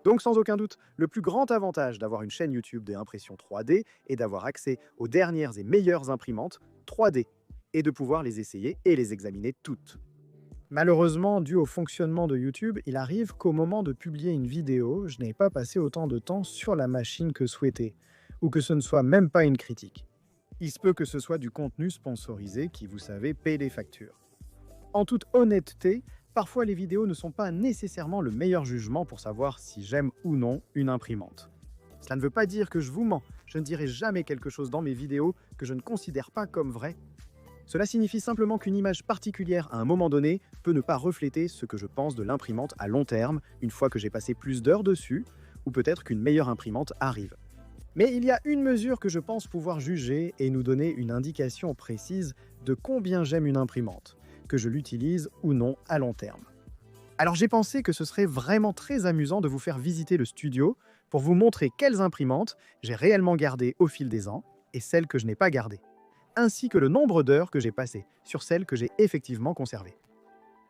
Donc sans aucun doute, le plus grand avantage d'avoir une chaîne YouTube des impressions 3D est d'avoir accès aux dernières et meilleures imprimantes 3D et de pouvoir les essayer et les examiner toutes. Malheureusement, dû au fonctionnement de YouTube, il arrive qu'au moment de publier une vidéo, je n'ai pas passé autant de temps sur la machine que souhaité, ou que ce ne soit même pas une critique. Il se peut que ce soit du contenu sponsorisé qui, vous savez, paye les factures. En toute honnêteté, parfois les vidéos ne sont pas nécessairement le meilleur jugement pour savoir si j'aime ou non une imprimante. Cela ne veut pas dire que je vous mens, je ne dirai jamais quelque chose dans mes vidéos que je ne considère pas comme vrai. Cela signifie simplement qu'une image particulière à un moment donné peut ne pas refléter ce que je pense de l'imprimante à long terme, une fois que j'ai passé plus d'heures dessus, ou peut-être qu'une meilleure imprimante arrive. Mais il y a une mesure que je pense pouvoir juger et nous donner une indication précise de combien j'aime une imprimante, que je l'utilise ou non à long terme. Alors j'ai pensé que ce serait vraiment très amusant de vous faire visiter le studio pour vous montrer quelles imprimantes j'ai réellement gardées au fil des ans et celles que je n'ai pas gardées, ainsi que le nombre d'heures que j'ai passées sur celles que j'ai effectivement conservées.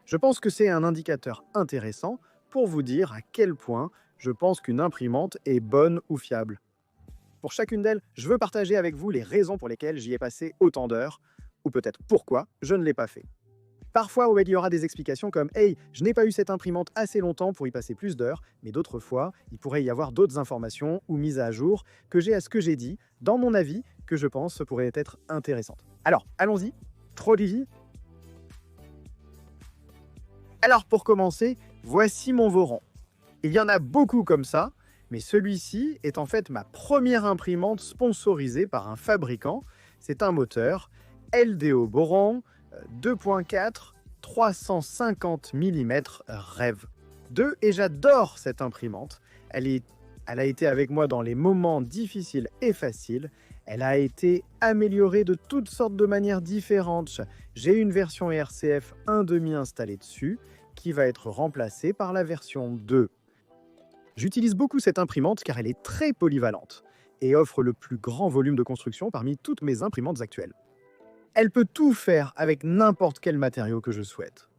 Je pense que c'est un indicateur intéressant pour vous dire à quel point je pense qu'une imprimante est bonne ou fiable. Pour chacune d'elles, je veux partager avec vous les raisons pour lesquelles j'y ai passé autant d'heures, ou peut-être pourquoi je ne l'ai pas fait. Parfois, il y aura des explications comme «Hey, je n'ai pas eu cette imprimante assez longtemps pour y passer plus d'heures», mais d'autres fois, il pourrait y avoir d'autres informations ou mises à jour que j'ai à ce que j'ai dit, dans mon avis, que je pense pourraient être intéressantes. Alors, allons-y. Trop d'idées. Alors, pour commencer, voici mon Voron. Il y en a beaucoup comme ça, mais celui-ci est en fait ma première imprimante sponsorisée par un fabricant. C'est un moteur LDO Boron 2.4 350 mm Rev 2 et j'adore cette imprimante. Elle a été avec moi dans les moments difficiles et faciles. Elle a été améliorée de toutes sortes de manières différentes. J'ai une version RCF 1.5 installée dessus qui va être remplacée par la version 2. J'utilise beaucoup cette imprimante car elle est très polyvalente et offre le plus grand volume de construction parmi toutes mes imprimantes actuelles. Elle peut tout faire avec n'importe quel matériau que je souhaite.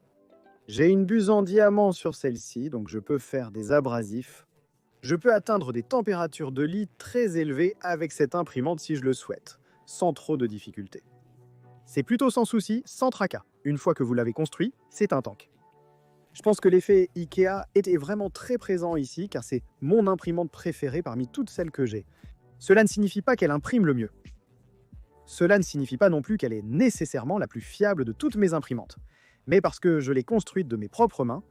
J'ai une buse en diamant sur celle-ci, donc je peux faire des abrasifs. Je peux atteindre des températures de lit très élevées avec cette imprimante si je le souhaite, sans trop de difficultés. C'est plutôt sans souci, sans tracas. Une fois que vous l'avez construit, c'est un tank. Je pense que l'effet Ikea était vraiment très présent ici, car c'est mon imprimante préférée parmi toutes celles que j'ai. Cela ne signifie pas qu'elle imprime le mieux. Cela ne signifie pas non plus qu'elle est nécessairement la plus fiable de toutes mes imprimantes. Mais parce que je l'ai construite de mes propres mains,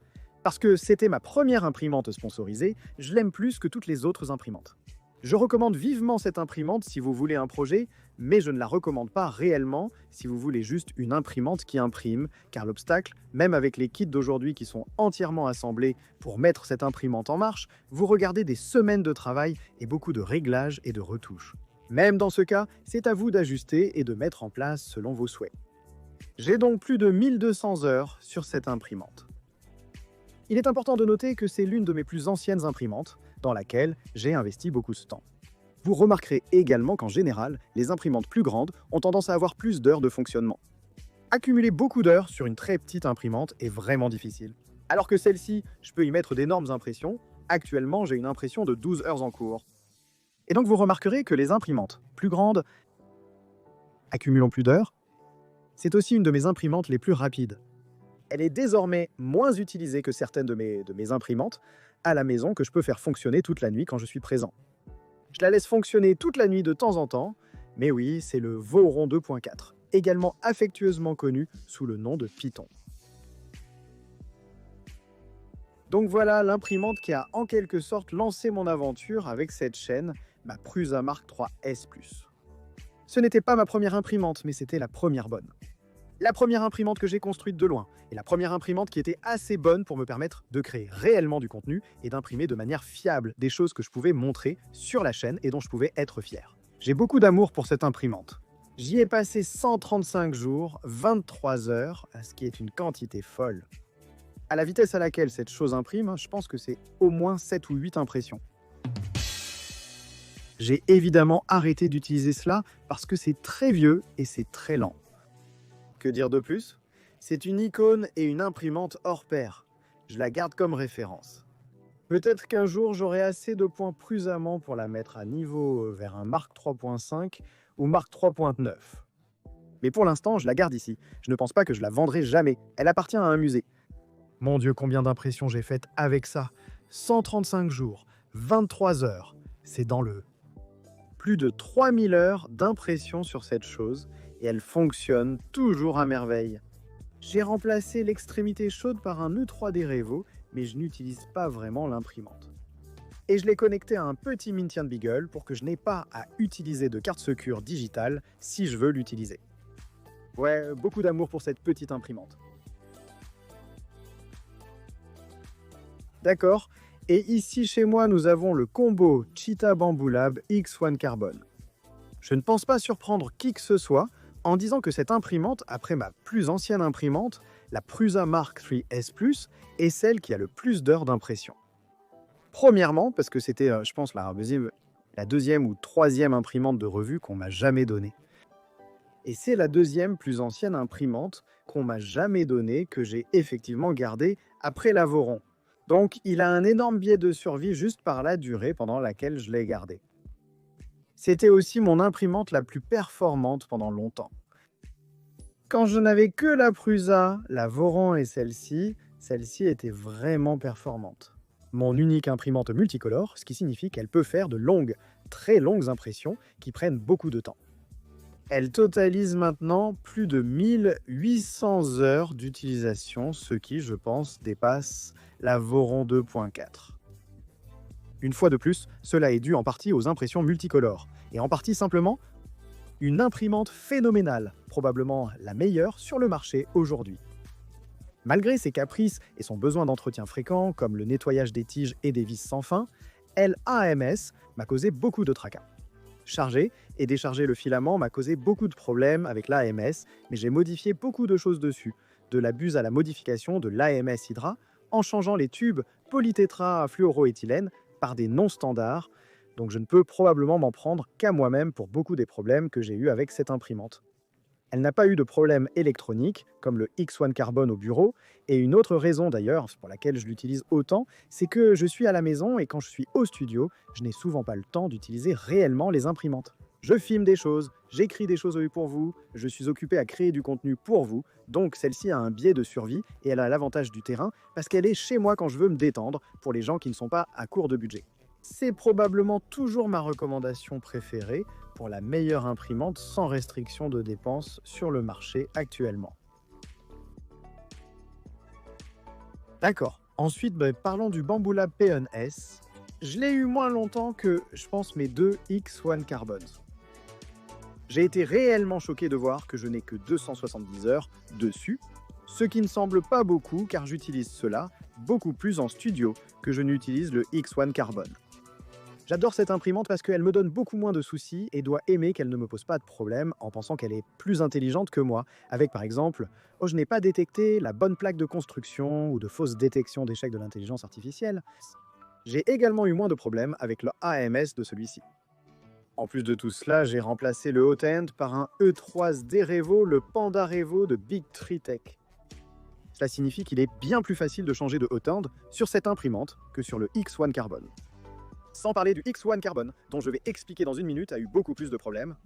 parce que c'était ma première imprimante sponsorisée, je l'aime plus que toutes les autres imprimantes. Je recommande vivement cette imprimante si vous voulez un projet, mais je ne la recommande pas réellement si vous voulez juste une imprimante qui imprime, car l'obstacle, même avec les kits d'aujourd'hui qui sont entièrement assemblés pour mettre cette imprimante en marche, vous regardez des semaines de travail et beaucoup de réglages et de retouches. Même dans ce cas, c'est à vous d'ajuster et de mettre en place selon vos souhaits. J'ai donc plus de 1200 heures sur cette imprimante. Il est important de noter que c'est l'une de mes plus anciennes imprimantes, dans laquelle j'ai investi beaucoup de temps. Vous remarquerez également qu'en général, les imprimantes plus grandes ont tendance à avoir plus d'heures de fonctionnement. Accumuler beaucoup d'heures sur une très petite imprimante est vraiment difficile. Alors que celle-ci, je peux y mettre d'énormes impressions. Actuellement, j'ai une impression de 12 heures en cours. Et donc vous remarquerez que les imprimantes plus grandes accumulant plus d'heures, c'est aussi une de mes imprimantes les plus rapides. Elle est désormais moins utilisée que certaines de mes imprimantes à la maison que je peux faire fonctionner toute la nuit quand je suis présent. Je la laisse fonctionner toute la nuit de temps en temps, mais oui, c'est le Voron 2.4, également affectueusement connu sous le nom de Python. Donc voilà l'imprimante qui a en quelque sorte lancé mon aventure avec cette chaîne, ma Prusa Mark III S+. Ce n'était pas ma première imprimante, mais c'était la première bonne. La première imprimante que j'ai construite de loin, et la première imprimante qui était assez bonne pour me permettre de créer réellement du contenu et d'imprimer de manière fiable des choses que je pouvais montrer sur la chaîne et dont je pouvais être fier. J'ai beaucoup d'amour pour cette imprimante. J'y ai passé 135 jours, 23 heures, ce qui est une quantité folle. À la vitesse à laquelle cette chose imprime, je pense que c'est au moins 7 ou 8 impressions. J'ai évidemment arrêté d'utiliser cela parce que c'est très vieux et c'est très lent. Que dire de plus? C'est une icône et une imprimante hors pair. Je la garde comme référence. Peut-être qu'un jour, j'aurai assez de points prudemment pour la mettre à niveau vers un Mark 3.5 ou Mark 3.9. Mais pour l'instant, je la garde ici. Je ne pense pas que je la vendrai jamais. Elle appartient à un musée. Mon Dieu, combien d'impressions j'ai faites avec ça. 135 jours, 23 heures. C'est dans le plus de 3000 heures d'impression sur cette chose et elle fonctionne toujours à merveille. J'ai remplacé l'extrémité chaude par un E3D Revo, mais je n'utilise pas vraiment l'imprimante. Et je l'ai connecté à un petit Mintian Beagle pour que je n'ai pas à utiliser de carte secure digitale si je veux l'utiliser. Ouais, beaucoup d'amour pour cette petite imprimante. D'accord. Et ici chez moi, nous avons le combo Cheetah Bamboo Lab X1 Carbon. Je ne pense pas surprendre qui que ce soit en disant que cette imprimante, après ma plus ancienne imprimante, la Prusa Mark III S+, est celle qui a le plus d'heures d'impression. Premièrement, parce que c'était, je pense, la deuxième ou troisième imprimante de revue qu'on m'a jamais donnée. Et c'est la deuxième plus ancienne imprimante qu'on m'a jamais donnée, que j'ai effectivement gardée après la Voron. Donc, il a un énorme biais de survie juste par la durée pendant laquelle je l'ai gardé. C'était aussi mon imprimante la plus performante pendant longtemps. Quand je n'avais que la Prusa, la Voron et celle-ci était vraiment performante. Mon unique imprimante multicolore, ce qui signifie qu'elle peut faire de longues, très longues impressions qui prennent beaucoup de temps. Elle totalise maintenant plus de 1800 heures d'utilisation, ce qui, je pense, dépasse la Voron 2.4. Une fois de plus, cela est dû en partie aux impressions multicolores, et en partie simplement une imprimante phénoménale, probablement la meilleure sur le marché aujourd'hui. Malgré ses caprices et son besoin d'entretien fréquent, comme le nettoyage des tiges et des vis sans fin, l'AMS m'a causé beaucoup de tracas. Charger et décharger le filament m'a causé beaucoup de problèmes avec l'AMS, mais j'ai modifié beaucoup de choses dessus, de la buse à la modification de l'AMS Hydra, en changeant les tubes polytétra fluoroéthylène par des non standards, donc je ne peux probablement m'en prendre qu'à moi-même pour beaucoup des problèmes que j'ai eus avec cette imprimante. Elle n'a pas eu de problème électronique, comme le X1 Carbon au bureau, et une autre raison d'ailleurs, pour laquelle je l'utilise autant, c'est que je suis à la maison et quand je suis au studio, je n'ai souvent pas le temps d'utiliser réellement les imprimantes. Je filme des choses, j'écris des choses pour vous, je suis occupé à créer du contenu pour vous, donc celle-ci a un biais de survie et elle a l'avantage du terrain parce qu'elle est chez moi quand je veux me détendre pour les gens qui ne sont pas à court de budget. C'est probablement toujours ma recommandation préférée pour la meilleure imprimante sans restriction de dépenses sur le marché actuellement. D'accord. Ensuite, parlons du Bamboo Lab P1S. Je l'ai eu moins longtemps que, je pense, mes deux X1 Carbon. J'ai été réellement choqué de voir que je n'ai que 270 heures dessus, ce qui ne semble pas beaucoup car j'utilise cela beaucoup plus en studio que je n'utilise le X1 Carbon. J'adore cette imprimante parce qu'elle me donne beaucoup moins de soucis et doit aimer qu'elle ne me pose pas de problème en pensant qu'elle est plus intelligente que moi, avec par exemple « Oh, je n'ai pas détecté la bonne plaque de construction » ou de fausses détections d'échecs de l'intelligence artificielle. J'ai également eu moins de problèmes avec le AMS de celui-ci. En plus de tout cela, j'ai remplacé le Hot-End par un E3D Revo, le Panda Revo de Big Tree Tech. Cela signifie qu'il est bien plus facile de changer de Hot-End sur cette imprimante que sur le X1 Carbon. Sans parler du X1 Carbon, dont je vais expliquer dans une minute, a eu beaucoup plus de problèmes.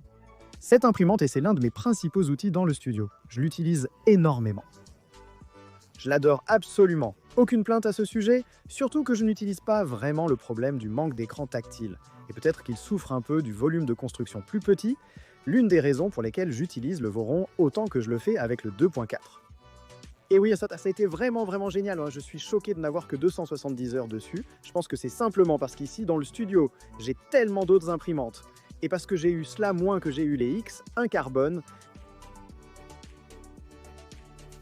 Cette imprimante, c'est l'un de mes principaux outils dans le studio. Je l'utilise énormément. Je l'adore absolument. Aucune plainte à ce sujet, surtout que je n'utilise pas vraiment le problème du manque d'écran tactile. Et peut-être qu'il souffre un peu du volume de construction plus petit, l'une des raisons pour lesquelles j'utilise le Voron autant que je le fais avec le 2.4. Et oui, ça a été vraiment génial, hein. Je suis choqué de n'avoir que 270 heures dessus. Je pense que c'est simplement parce qu'ici, dans le studio, j'ai tellement d'autres imprimantes. Et parce que j'ai eu cela moins que j'ai eu les X, un carbone.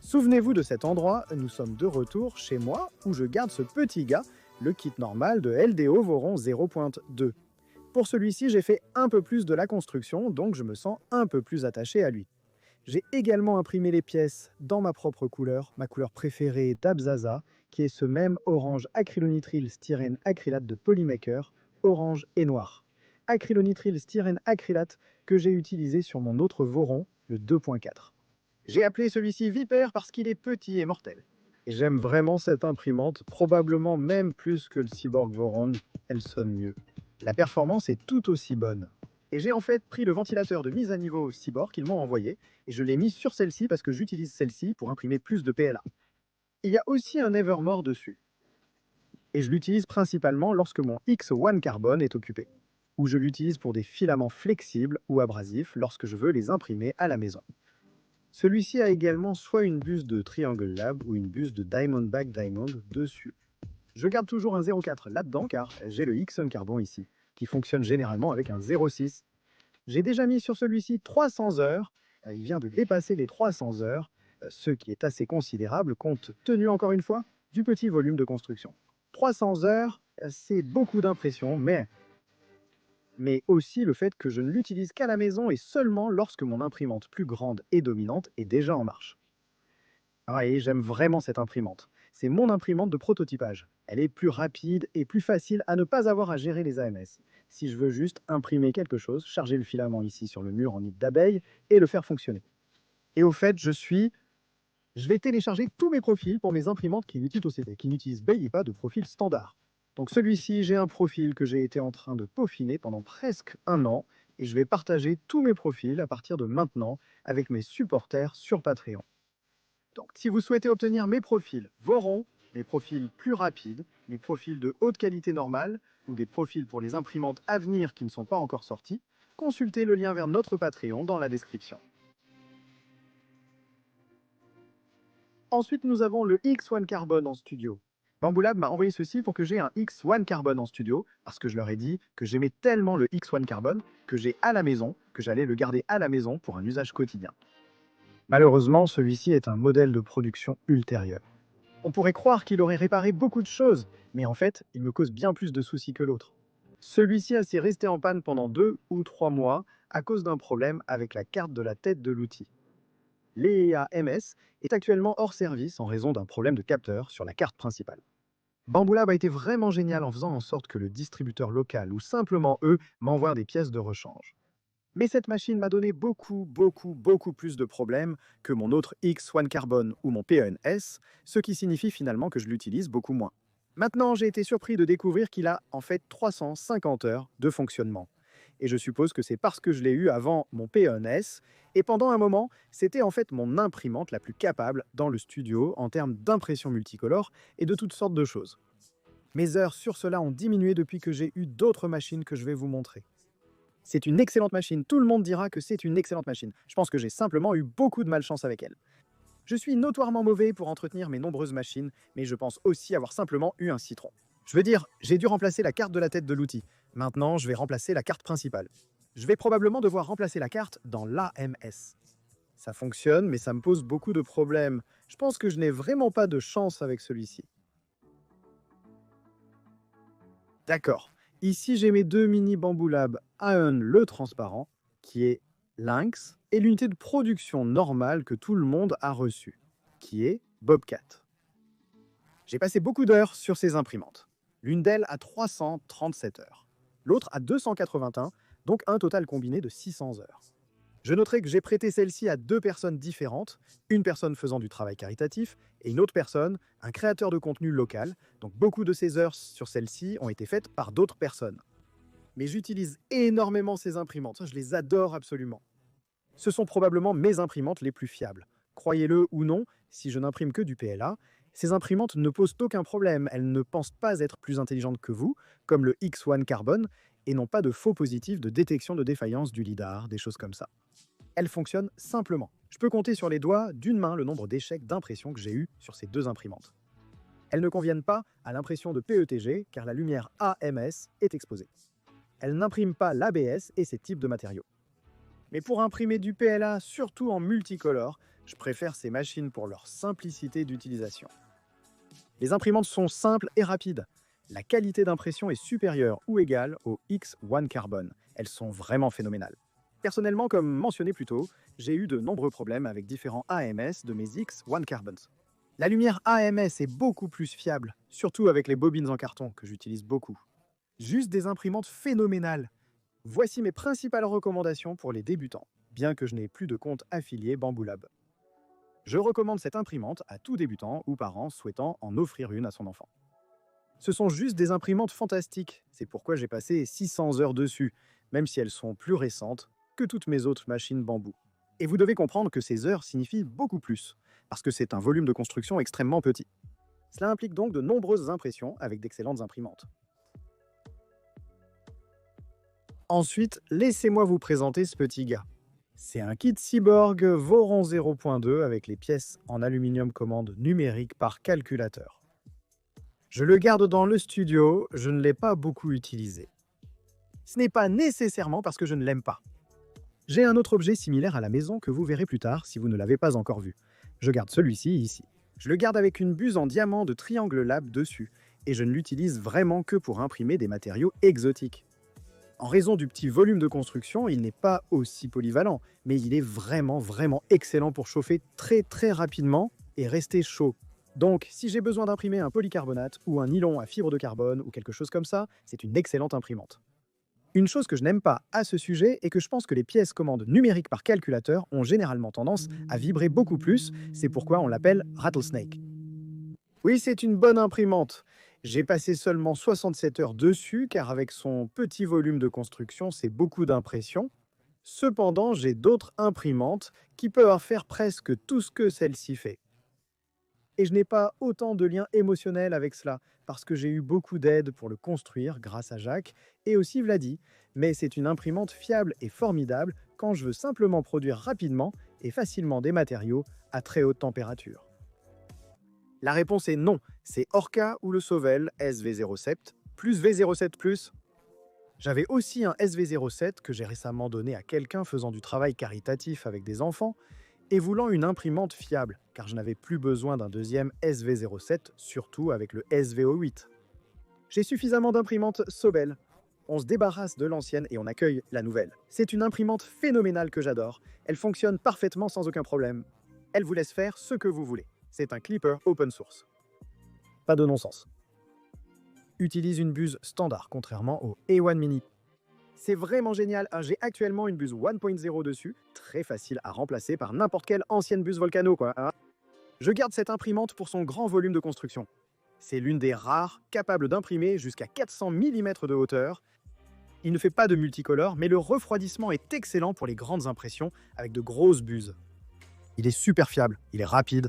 Souvenez-vous de cet endroit, nous sommes de retour chez moi, où je garde ce petit gars, le kit normal de LDO Voron 0.2. Pour celui-ci, j'ai fait un peu plus de la construction, donc je me sens un peu plus attaché à lui. J'ai également imprimé les pièces dans ma propre couleur, ma couleur préférée d'Abzaza, qui est ce même orange acrylonitrile styrène acrylate de Polymaker, orange et noir. Acrylonitrile styrène acrylate que j'ai utilisé sur mon autre Voron, le 2.4. J'ai appelé celui-ci Viper parce qu'il est petit et mortel. Et j'aime vraiment cette imprimante, probablement même plus que le Cyborg Voron, elle sonne mieux. La performance est tout aussi bonne. Et j'ai en fait pris le ventilateur de mise à niveau Cyborg qu'ils m'ont envoyé, et je l'ai mis sur celle-ci parce que j'utilise celle-ci pour imprimer plus de PLA. Il y a aussi un Evermore dessus, et je l'utilise principalement lorsque mon X1 Carbon est occupé, ou je l'utilise pour des filaments flexibles ou abrasifs lorsque je veux les imprimer à la maison. Celui-ci a également soit une buse de Triangle Lab ou une buse de Diamondback Diamond dessus. Je garde toujours un 0,4 là-dedans car j'ai le Xon Carbon ici, qui fonctionne généralement avec un 0,6. J'ai déjà mis sur celui-ci 300 heures, il vient de dépasser les 300 heures, ce qui est assez considérable compte tenu encore une fois du petit volume de construction. 300 heures, c'est beaucoup d'impression, mais aussi le fait que je ne l'utilise qu'à la maison et seulement lorsque mon imprimante plus grande et dominante est déjà en marche. Ah, et j'aime vraiment cette imprimante. C'est mon imprimante de prototypage. Elle est plus rapide et plus facile à ne pas avoir à gérer les AMS. Si je veux juste imprimer quelque chose, charger le filament ici sur le mur en nid d'abeille et le faire fonctionner. Et au fait, je vais télécharger tous mes profils pour mes imprimantes qui n'utilisent pas de profil standard. Donc celui-ci, j'ai un profil que j'ai été en train de peaufiner pendant presque un an et je vais partager tous mes profils à partir de maintenant avec mes supporters sur Patreon. Donc, si vous souhaitez obtenir mes profils Voron, mes profils plus rapides, mes profils de haute qualité normale ou des profils pour les imprimantes à venir qui ne sont pas encore sortis, consultez le lien vers notre Patreon dans la description. Ensuite, nous avons le X1 Carbon en studio. Bambu Lab m'a envoyé ceci pour que j'ai un X1 Carbon en studio, parce que je leur ai dit que j'aimais tellement le X1 Carbon que j'ai à la maison, que j'allais le garder à la maison pour un usage quotidien. Malheureusement, celui-ci est un modèle de production ultérieur. On pourrait croire qu'il aurait réparé beaucoup de choses, mais en fait, il me cause bien plus de soucis que l'autre. Celui-ci s'est resté en panne pendant 2 ou 3 mois à cause d'un problème avec la carte de la tête de l'outil. L'EA-MS est actuellement hors service en raison d'un problème de capteur sur la carte principale. Bambu Lab a été vraiment génial en faisant en sorte que le distributeur local ou simplement eux m'envoient des pièces de rechange. Mais cette machine m'a donné beaucoup plus de problèmes que mon autre X1 Carbon ou mon PENS, ce qui signifie finalement que je l'utilise beaucoup moins. Maintenant, j'ai été surpris de découvrir qu'il a en fait 350 heures de fonctionnement. Et je suppose que c'est parce que je l'ai eu avant mon PENS, et pendant un moment, c'était en fait mon imprimante la plus capable dans le studio en termes d'impression multicolore et de toutes sortes de choses. Mes heures sur cela ont diminué depuis que j'ai eu d'autres machines que je vais vous montrer. C'est une excellente machine, tout le monde dira que c'est une excellente machine. Je pense que j'ai simplement eu beaucoup de malchance avec elle. Je suis notoirement mauvais pour entretenir mes nombreuses machines, mais je pense aussi avoir simplement eu un citron. Je veux dire, j'ai dû remplacer la carte de la tête de l'outil. Maintenant, je vais remplacer la carte principale. Je vais probablement devoir remplacer la carte dans l'AMS. Ça fonctionne, mais ça me pose beaucoup de problèmes. Je pense que je n'ai vraiment pas de chance avec celui-ci. D'accord. Ici, j'ai mes deux mini Bambu Lab Aeon le transparent, qui est Lynx, et l'unité de production normale que tout le monde a reçue, qui est Bobcat. J'ai passé beaucoup d'heures sur ces imprimantes. L'une d'elles a 337 heures, l'autre a 281, donc un total combiné de 600 heures. Je noterai que j'ai prêté celle-ci à deux personnes différentes, une personne faisant du travail caritatif et une autre personne, un créateur de contenu local, donc beaucoup de ces heures sur celle-ci ont été faites par d'autres personnes. Mais j'utilise énormément ces imprimantes, je les adore absolument. Ce sont probablement mes imprimantes les plus fiables. Croyez-le ou non, si je n'imprime que du PLA, ces imprimantes ne posent aucun problème, elles ne pensent pas être plus intelligentes que vous, comme le X1 Carbon, et n'ont pas de faux positifs de détection de défaillance du lidar, des choses comme ça. Elles fonctionnent simplement. Je peux compter sur les doigts d'une main le nombre d'échecs d'impression que j'ai eu sur ces deux imprimantes. Elles ne conviennent pas à l'impression de PETG car la lumière AMS est exposée. Elles n'impriment pas l'ABS et ces types de matériaux. Mais pour imprimer du PLA, surtout en multicolore, je préfère ces machines pour leur simplicité d'utilisation. Les imprimantes sont simples et rapides. La qualité d'impression est supérieure ou égale au X1 Carbon. Elles sont vraiment phénoménales. Personnellement, comme mentionné plus tôt, j'ai eu de nombreux problèmes avec différents AMS de mes X1 Carbons. La lumière AMS est beaucoup plus fiable, surtout avec les bobines en carton que j'utilise beaucoup. Juste des imprimantes phénoménales. Voici mes principales recommandations pour les débutants, bien que je n'ai plus de compte affilié Bambu Lab. Je recommande cette imprimante à tout débutant ou parent souhaitant en offrir une à son enfant. Ce sont juste des imprimantes fantastiques, c'est pourquoi j'ai passé 600 heures dessus, même si elles sont plus récentes que toutes mes autres machines bambou. Et vous devez comprendre que ces heures signifient beaucoup plus, parce que c'est un volume de construction extrêmement petit. Cela implique donc de nombreuses impressions avec d'excellentes imprimantes. Ensuite, laissez-moi vous présenter ce petit gars. C'est un kit Cyborg Voron 0.2 avec les pièces en aluminium commande numérique par calculateur. Je le garde dans le studio, je ne l'ai pas beaucoup utilisé. Ce n'est pas nécessairement parce que je ne l'aime pas. J'ai un autre objet similaire à la maison que vous verrez plus tard si vous ne l'avez pas encore vu. Je garde celui-ci ici. Je le garde avec une buse en diamant de Triangle Lab dessus, et je ne l'utilise vraiment que pour imprimer des matériaux exotiques. En raison du petit volume de construction, il n'est pas aussi polyvalent, mais il est vraiment excellent pour chauffer très rapidement et rester chaud. Donc, si j'ai besoin d'imprimer un polycarbonate ou un nylon à fibre de carbone ou quelque chose comme ça, c'est une excellente imprimante. Une chose que je n'aime pas à ce sujet est que je pense que les pièces commandes numériques par calculateur ont généralement tendance à vibrer beaucoup plus, c'est pourquoi on l'appelle Rattlesnake. Oui, c'est une bonne imprimante. J'ai passé seulement 67 heures dessus car avec son petit volume de construction, c'est beaucoup d'impression. Cependant, j'ai d'autres imprimantes qui peuvent faire presque tout ce que celle-ci fait. Et je n'ai pas autant de liens émotionnels avec cela, parce que j'ai eu beaucoup d'aide pour le construire grâce à Jacques et aussi Vladi, mais c'est une imprimante fiable et formidable quand je veux simplement produire rapidement et facilement des matériaux à très haute température. La réponse est non, c'est Orca ou le Sauvel SV07 plus V07+. J'avais aussi un SV07 que j'ai récemment donné à quelqu'un faisant du travail caritatif avec des enfants et voulant une imprimante fiable, car je n'avais plus besoin d'un deuxième SV07, surtout avec le SVO8. J'ai suffisamment d'imprimantes Sobel. On se débarrasse de l'ancienne et on accueille la nouvelle. C'est une imprimante phénoménale que j'adore. Elle fonctionne parfaitement sans aucun problème. Elle vous laisse faire ce que vous voulez. C'est un clipper open source. Pas de non-sens. Utilise une buse standard, contrairement au A1 Mini. C'est vraiment génial, hein. J'ai actuellement une buse 1.0 dessus, très facile à remplacer par n'importe quelle ancienne buse Volcano, quoi, hein. Je garde cette imprimante pour son grand volume de construction. C'est l'une des rares capables d'imprimer jusqu'à 400 mm de hauteur. Il ne fait pas de multicolore, mais le refroidissement est excellent pour les grandes impressions avec de grosses buses. Il est super fiable, il est rapide.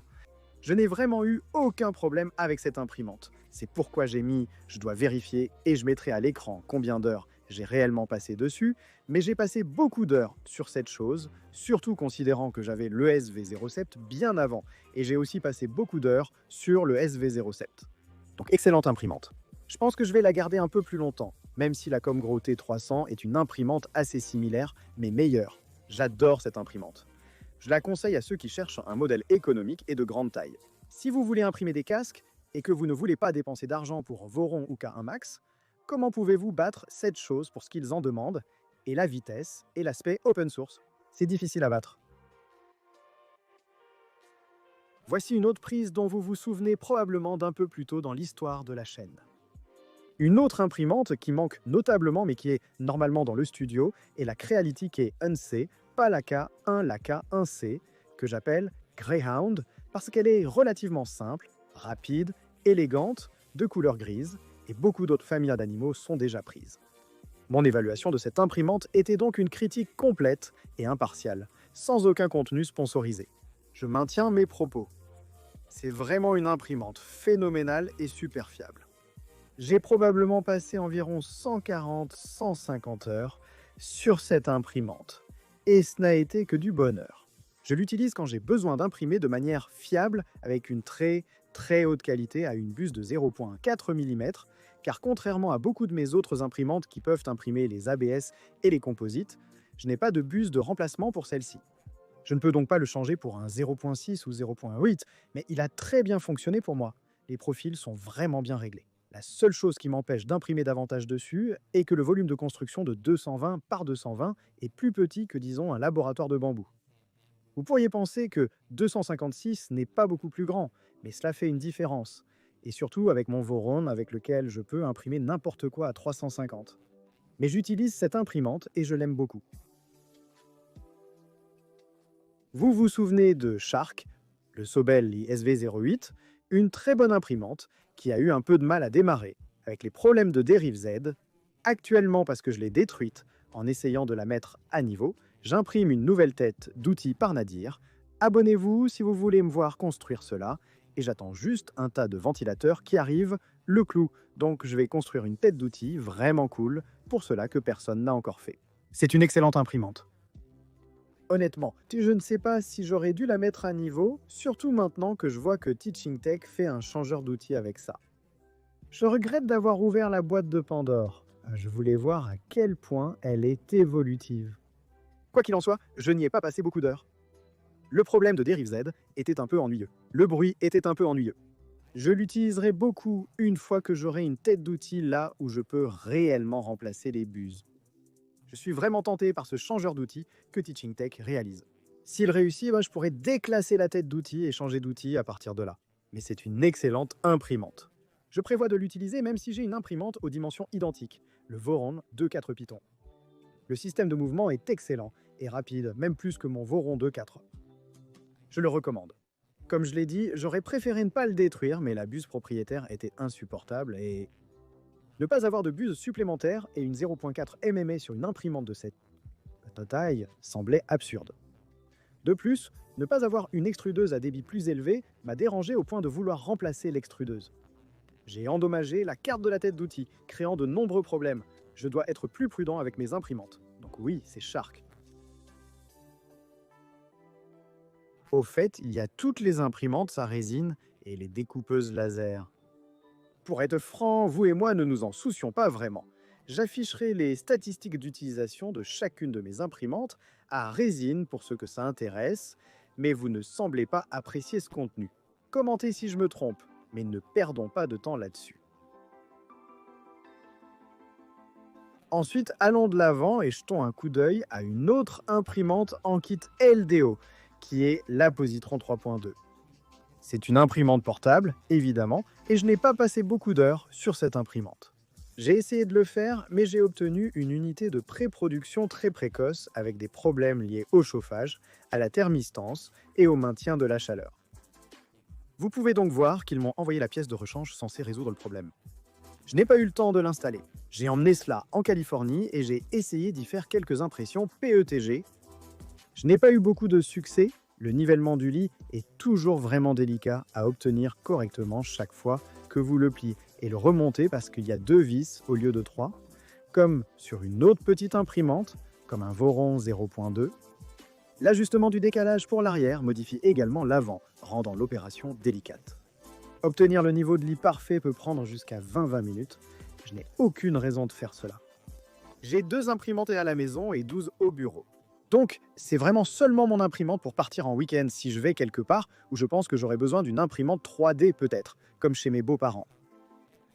Je n'ai vraiment eu aucun problème avec cette imprimante. C'est pourquoi j'ai mis « je dois vérifier » et je mettrai à l'écran combien d'heures j'ai réellement passé dessus, mais j'ai passé beaucoup d'heures sur cette chose, surtout considérant que j'avais le SV07 bien avant, et j'ai aussi passé beaucoup d'heures sur le SV07. Donc excellente imprimante. Je pense que je vais la garder un peu plus longtemps, même si la Comgro T300 est une imprimante assez similaire, mais meilleure. J'adore cette imprimante. Je la conseille à ceux qui cherchent un modèle économique et de grande taille. Si vous voulez imprimer des casques et que vous ne voulez pas dépenser d'argent pour Voron ou K1 Max, comment pouvez-vous battre cette chose pour ce qu'ils en demandent et la vitesse et l'aspect open source? C'est difficile à battre. Voici une autre prise dont vous vous souvenez probablement d'un peu plus tôt dans l'histoire de la chaîne. Une autre imprimante qui manque notablement mais qui est normalement dans le studio est la Creality K1C, pas la K1, la K1C, que j'appelle Greyhound parce qu'elle est relativement simple, rapide, élégante, de couleur grise, et beaucoup d'autres familles d'animaux sont déjà prises. Mon évaluation de cette imprimante était donc une critique complète et impartiale, sans aucun contenu sponsorisé. Je maintiens mes propos. C'est vraiment une imprimante phénoménale et super fiable. J'ai probablement passé environ 140-150 heures sur cette imprimante, et ce n'a été que du bonheur. Je l'utilise quand j'ai besoin d'imprimer de manière fiable avec une très haute qualité à une buse de 0.4 mm, car contrairement à beaucoup de mes autres imprimantes qui peuvent imprimer les ABS et les composites, je n'ai pas de buse de remplacement pour celle-ci. Je ne peux donc pas le changer pour un 0.6 ou 0.8, mais il a très bien fonctionné pour moi. Les profils sont vraiment bien réglés. La seule chose qui m'empêche d'imprimer davantage dessus est que le volume de construction de 220 par 220 est plus petit que, disons, un laboratoire de bambou. Vous pourriez penser que 256 n'est pas beaucoup plus grand, mais cela fait une différence. Et surtout avec mon Voron avec lequel je peux imprimer n'importe quoi à 350. Mais j'utilise cette imprimante et je l'aime beaucoup. Vous vous souvenez de Shark, Le Sobel SV08, une très bonne imprimante qui a eu un peu de mal à démarrer avec les problèmes de dérive Z. Actuellement, parce que je l'ai détruite en essayant de la mettre à niveau, j'imprime une nouvelle tête d'outil par Nadir. Abonnez-vous si vous voulez me voir construire cela. Et j'attends juste un tas de ventilateurs qui arrivent, le clou. Donc je vais construire une tête d'outil vraiment cool, pour cela que personne n'a encore fait. C'est une excellente imprimante. Honnêtement, je ne sais pas si j'aurais dû la mettre à niveau, surtout maintenant que je vois que Teaching Tech fait un changeur d'outils avec ça. Je regrette d'avoir ouvert la boîte de Pandore. Je voulais voir à quel point elle est évolutive. Quoi qu'il en soit, je n'y ai pas passé beaucoup d'heures. Le problème de dérive Z était un peu ennuyeux. Le bruit était un peu ennuyeux. Je l'utiliserai beaucoup une fois que j'aurai une tête d'outil là où je peux réellement remplacer les buses. Je suis vraiment tenté par ce changeur d'outil que Teaching Tech réalise. S'il réussit, je pourrais déclasser la tête d'outil et changer d'outil à partir de là. Mais c'est une excellente imprimante. Je prévois de l'utiliser même si j'ai une imprimante aux dimensions identiques, le Voron 2.4 Python. Le système de mouvement est excellent et rapide, même plus que mon Voron 2.4. Je le recommande. Comme je l'ai dit, j'aurais préféré ne pas le détruire, mais la buse propriétaire était insupportable et... Ne pas avoir de buse supplémentaire et une 0.4 MMA sur une imprimante de cette taille semblait absurde. De plus, ne pas avoir une extrudeuse à débit plus élevé m'a dérangé au point de vouloir remplacer l'extrudeuse. J'ai endommagé la carte de la tête d'outil, créant de nombreux problèmes. Je dois être plus prudent avec mes imprimantes. Donc oui, c'est Shark. Au fait, il y a toutes les imprimantes à résine et les découpeuses laser. Pour être franc, vous et moi ne nous en soucions pas vraiment. J'afficherai les statistiques d'utilisation de chacune de mes imprimantes à résine pour ceux que ça intéresse, mais vous ne semblez pas apprécier ce contenu. Commentez si je me trompe, mais ne perdons pas de temps là-dessus. Ensuite, allons de l'avant et jetons un coup d'œil à une autre imprimante en kit LDO, qui est la Positron 3.2. C'est une imprimante portable, évidemment, et je n'ai pas passé beaucoup d'heures sur cette imprimante. J'ai essayé de le faire, mais j'ai obtenu une unité de pré-production très précoce avec des problèmes liés au chauffage, à la thermistance et au maintien de la chaleur. Vous pouvez donc voir qu'ils m'ont envoyé la pièce de rechange censée résoudre le problème. Je n'ai pas eu le temps de l'installer. J'ai emmené cela en Californie et j'ai essayé d'y faire quelques impressions PETG. Je n'ai pas eu beaucoup de succès. Le nivellement du lit est toujours vraiment délicat à obtenir correctement chaque fois que vous le pliez et le remonter parce qu'il y a 2 vis au lieu de 3, comme sur une autre petite imprimante, comme un Voron 0.2. L'ajustement du décalage pour l'arrière modifie également l'avant, rendant l'opération délicate. Obtenir le niveau de lit parfait peut prendre jusqu'à 20 minutes. Je n'ai aucune raison de faire cela. J'ai 2 imprimantes à la maison et 12 au bureau. Donc, c'est vraiment seulement mon imprimante pour partir en week-end si je vais quelque part où je pense que j'aurai besoin d'une imprimante 3D peut-être, comme chez mes beaux-parents.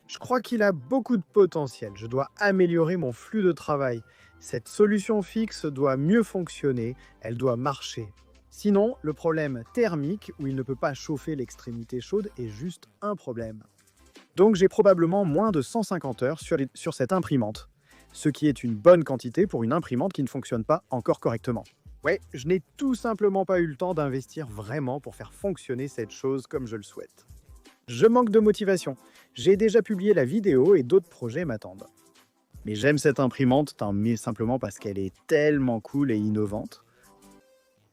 Je crois qu'il a beaucoup de potentiel. Je dois améliorer mon flux de travail. Cette solution fixe doit mieux fonctionner, elle doit marcher. Sinon, le problème thermique, où il ne peut pas chauffer l'extrémité chaude, est juste un problème. Donc j'ai probablement moins de 150 heures sur cette imprimante, ce qui est une bonne quantité pour une imprimante qui ne fonctionne pas encore correctement. Ouais, je n'ai tout simplement pas eu le temps d'investir vraiment pour faire fonctionner cette chose comme je le souhaite. Je manque de motivation. J'ai déjà publié la vidéo et d'autres projets m'attendent. Mais j'aime cette imprimante simplement parce qu'elle est tellement cool et innovante.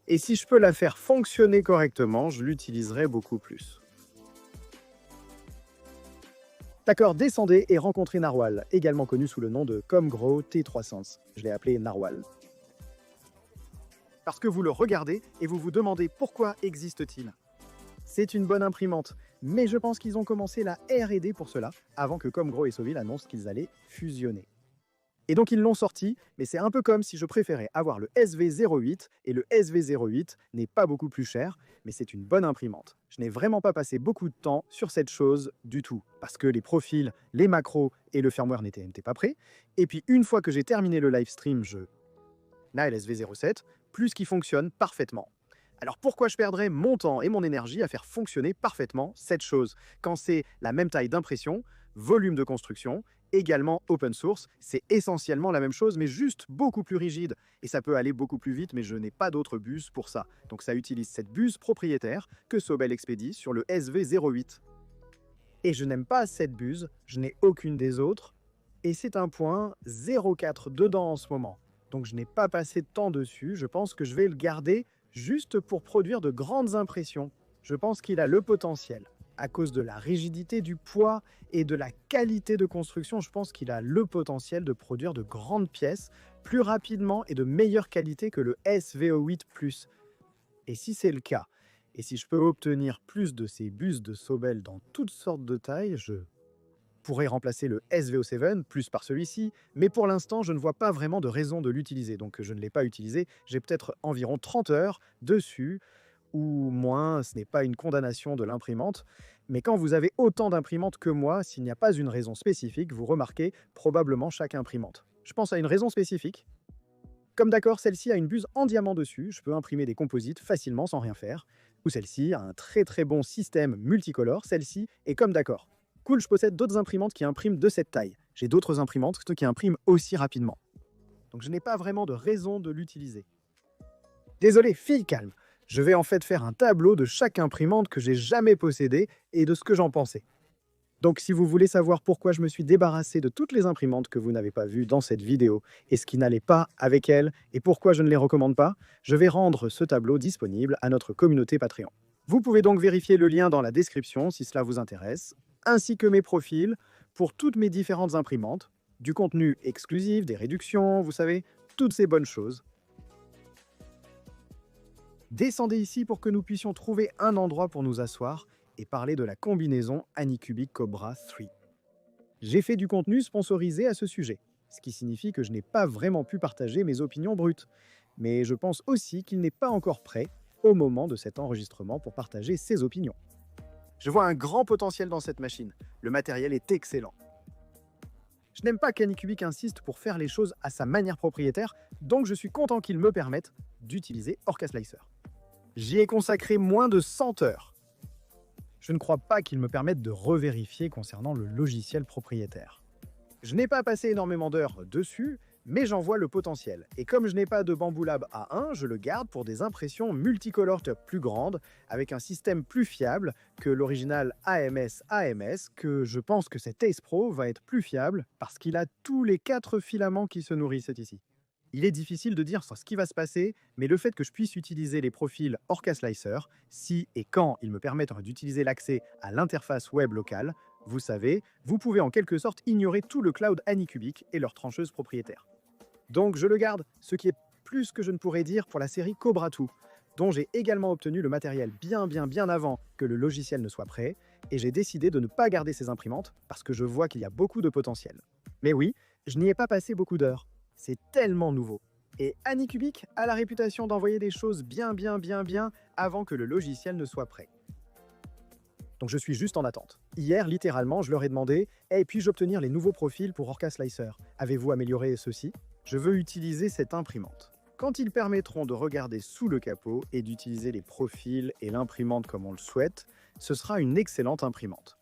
Et si je peux la faire fonctionner correctement, je l'utiliserai beaucoup plus. D'accord, descendez et rencontrez Narwhal, également connu sous le nom de ComGrow T300. Je l'ai appelé Narwhal. Parce que vous le regardez et vous vous demandez pourquoi existe-t-il. C'est une bonne imprimante, mais je pense qu'ils ont commencé la R&D pour cela, avant que ComGrow et Sovil annoncent qu'ils allaient fusionner. Et donc ils l'ont sorti, mais c'est un peu comme si je préférais avoir le SV08, et le SV08 n'est pas beaucoup plus cher, mais c'est une bonne imprimante. Je n'ai vraiment pas passé beaucoup de temps sur cette chose du tout, parce que les profils, les macros et le firmware n'étaient pas prêts. Et puis une fois que j'ai terminé le live stream, je Nile SV07, plus qui fonctionne parfaitement. Alors pourquoi je perdrais mon temps et mon énergie à faire fonctionner parfaitement cette chose, quand c'est la même taille d'impression, volume de construction, également open source. C'est essentiellement la même chose, mais juste beaucoup plus rigide. Et ça peut aller beaucoup plus vite, mais je n'ai pas d'autre buse pour ça. Donc ça utilise cette buse propriétaire que Sobel expédie sur le SV08. Et je n'aime pas cette buse, je n'ai aucune des autres. Et c'est un point 0,4 dedans en ce moment. Donc je n'ai pas passé de temps dessus, je pense que je vais le garder juste pour produire de grandes impressions. Je pense qu'il a le potentiel. À cause de la rigidité du poids et de la qualité de construction, je pense qu'il a le potentiel de produire de grandes pièces plus rapidement et de meilleure qualité que le SVO8+. Et si c'est le cas, et si je peux obtenir plus de ces buses de Sobel dans toutes sortes de tailles, je pourrais remplacer le SVO7 plus par celui-ci, mais pour l'instant, je ne vois pas vraiment de raison de l'utiliser, donc je ne l'ai pas utilisé. J'ai peut-être environ 30 heures dessus, ou moins, ce n'est pas une condamnation de l'imprimante, mais quand vous avez autant d'imprimantes que moi, s'il n'y a pas une raison spécifique, vous remarquez probablement chaque imprimante. Je pense à une raison spécifique. Comme d'accord, celle-ci a une buse en diamant dessus, je peux imprimer des composites facilement sans rien faire. Ou celle-ci a un très bon système multicolore, celle-ci est comme d'accord. Cool, je possède d'autres imprimantes qui impriment de cette taille. J'ai d'autres imprimantes qui impriment aussi rapidement. Donc je n'ai pas vraiment de raison de l'utiliser. Désolé, fille calme. Je vais en fait faire un tableau de chaque imprimante que j'ai jamais possédée et de ce que j'en pensais. Donc si vous voulez savoir pourquoi je me suis débarrassé de toutes les imprimantes que vous n'avez pas vues dans cette vidéo et ce qui n'allait pas avec elles et pourquoi je ne les recommande pas, je vais rendre ce tableau disponible à notre communauté Patreon. Vous pouvez donc vérifier le lien dans la description si cela vous intéresse, ainsi que mes profils pour toutes mes différentes imprimantes, du contenu exclusif, des réductions, vous savez, toutes ces bonnes choses. Descendez ici pour que nous puissions trouver un endroit pour nous asseoir et parler de la combinaison Anycubic Cobra 3. J'ai fait du contenu sponsorisé à ce sujet, ce qui signifie que je n'ai pas vraiment pu partager mes opinions brutes. Mais je pense aussi qu'il n'est pas encore prêt, au moment de cet enregistrement, pour partager ses opinions. Je vois un grand potentiel dans cette machine. Le matériel est excellent. Je n'aime pas qu'Anycubic insiste pour faire les choses à sa manière propriétaire, donc je suis content qu'il me permette d'utiliser Orca Slicer. J'y ai consacré moins de 100 heures. Je ne crois pas qu'il me permette de revérifier concernant le logiciel propriétaire. Je n'ai pas passé énormément d'heures dessus, mais j'en vois le potentiel. Et comme je n'ai pas de Bamboo Lab A1, je le garde pour des impressions multicolores plus grandes, avec un système plus fiable que l'original AMS, que je pense que cet Ace Pro va être plus fiable parce qu'il a tous les 4 filaments qui se nourrissent ici. Il est difficile de dire ce qui va se passer, mais le fait que je puisse utiliser les profils Orca Slicer, si et quand ils me permettent d'utiliser l'accès à l'interface web locale, vous savez, vous pouvez en quelque sorte ignorer tout le cloud Anycubic et leurs trancheuses propriétaires. Donc je le garde, ce qui est plus que je ne pourrais dire pour la série Cobra 2, dont j'ai également obtenu le matériel bien avant que le logiciel ne soit prêt, et j'ai décidé de ne pas garder ces imprimantes parce que je vois qu'il y a beaucoup de potentiel. Mais oui, je n'y ai pas passé beaucoup d'heures. C'est tellement nouveau. Et Anycubic a la réputation d'envoyer des choses bien avant que le logiciel ne soit prêt. Donc je suis juste en attente. Hier, littéralement, je leur ai demandé « Hey, puis-je obtenir les nouveaux profils pour Orca Slicer? Avez-vous amélioré ceci ?» Je veux utiliser cette imprimante. Quand ils permettront de regarder sous le capot et d'utiliser les profils et l'imprimante comme on le souhaite, ce sera une excellente imprimante.